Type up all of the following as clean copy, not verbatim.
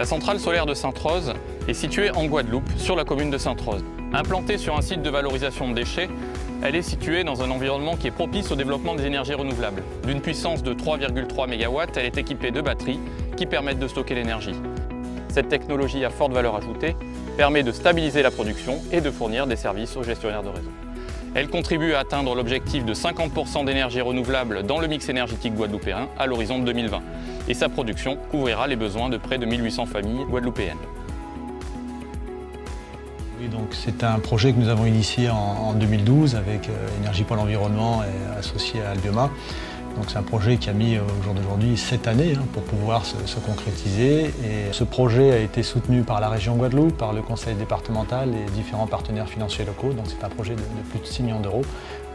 La centrale solaire de Sainte-Rose est située en Guadeloupe, sur la commune de Sainte-Rose. Implantée sur un site de valorisation de déchets, elle est située dans un environnement qui est propice au développement des énergies renouvelables. D'une puissance de 3,3 MW, elle est équipée de batteries qui permettent de stocker l'énergie. Cette technologie à forte valeur ajoutée permet de stabiliser la production et de fournir des services aux gestionnaires de réseau. Elle contribue à atteindre l'objectif de 50% d'énergie renouvelable dans le mix énergétique guadeloupéen à l'horizon de 2020. Et sa production couvrira les besoins de près de 1800 familles guadeloupéennes. Oui, donc c'est un projet que nous avons initié en 2012 avec Énergie Pôle Environnement et associé à Albioma. Donc c'est un projet qui a mis au jour d'aujourd'hui 7 années pour pouvoir se concrétiser. Et ce projet a été soutenu par la région Guadeloupe, par le conseil départemental et différents partenaires financiers locaux. Donc c'est un projet de plus de 6 millions d'euros.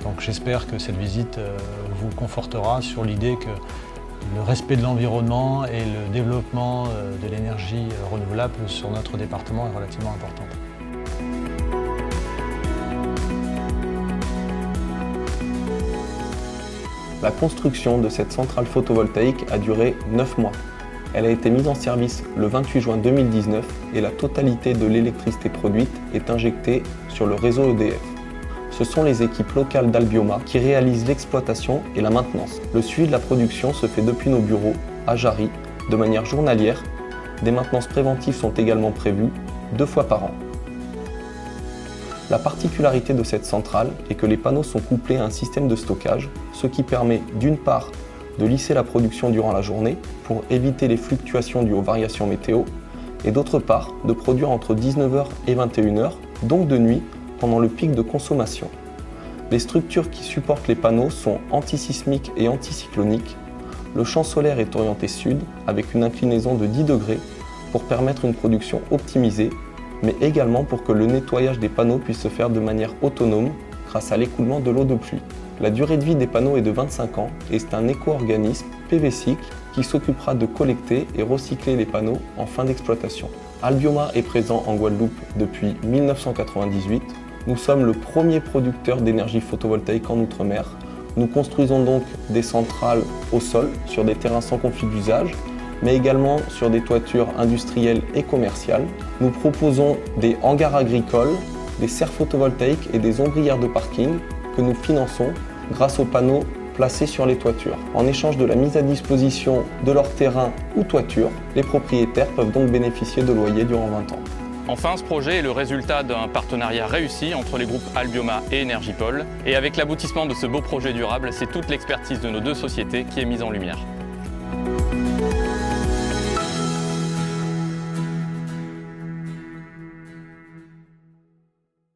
Donc j'espère que cette visite vous confortera sur l'idée que le respect de l'environnement et le développement de l'énergie renouvelable sur notre département est relativement important. La construction de cette centrale photovoltaïque a duré 9 mois. Elle a été mise en service le 28 juin 2019 et la totalité de l'électricité produite est injectée sur le réseau EDF. Ce sont les équipes locales d'Albioma qui réalisent l'exploitation et la maintenance. Le suivi de la production se fait depuis nos bureaux à Jarry de manière journalière. Des maintenances préventives sont également prévues 2 fois par an. La particularité de cette centrale est que les panneaux sont couplés à un système de stockage, ce qui permet d'une part de lisser la production durant la journée pour éviter les fluctuations dues aux variations météo et d'autre part de produire entre 19h et 21h, donc de nuit, pendant le pic de consommation. Les structures qui supportent les panneaux sont antisismiques et anticycloniques. Le champ solaire est orienté sud avec une inclinaison de 10 degrés pour permettre une production optimisée, mais également pour que le nettoyage des panneaux puisse se faire de manière autonome grâce à l'écoulement de l'eau de pluie. La durée de vie des panneaux est de 25 ans et c'est un éco-organisme PVcycle qui s'occupera de collecter et recycler les panneaux en fin d'exploitation. Albioma est présent en Guadeloupe depuis 1998. Nous sommes le premier producteur d'énergie photovoltaïque en Outre-mer. Nous construisons donc des centrales au sol sur des terrains sans conflit d'usage, mais également sur des toitures industrielles et commerciales. Nous proposons des hangars agricoles, des serres photovoltaïques et des ombrières de parking que nous finançons grâce aux panneaux placés sur les toitures. En échange de la mise à disposition de leur terrain ou toiture, les propriétaires peuvent donc bénéficier de loyers durant 20 ans. Enfin, ce projet est le résultat d'un partenariat réussi entre les groupes Albioma et Énergie Pôle. Et avec l'aboutissement de ce beau projet durable, c'est toute l'expertise de nos deux sociétés qui est mise en lumière.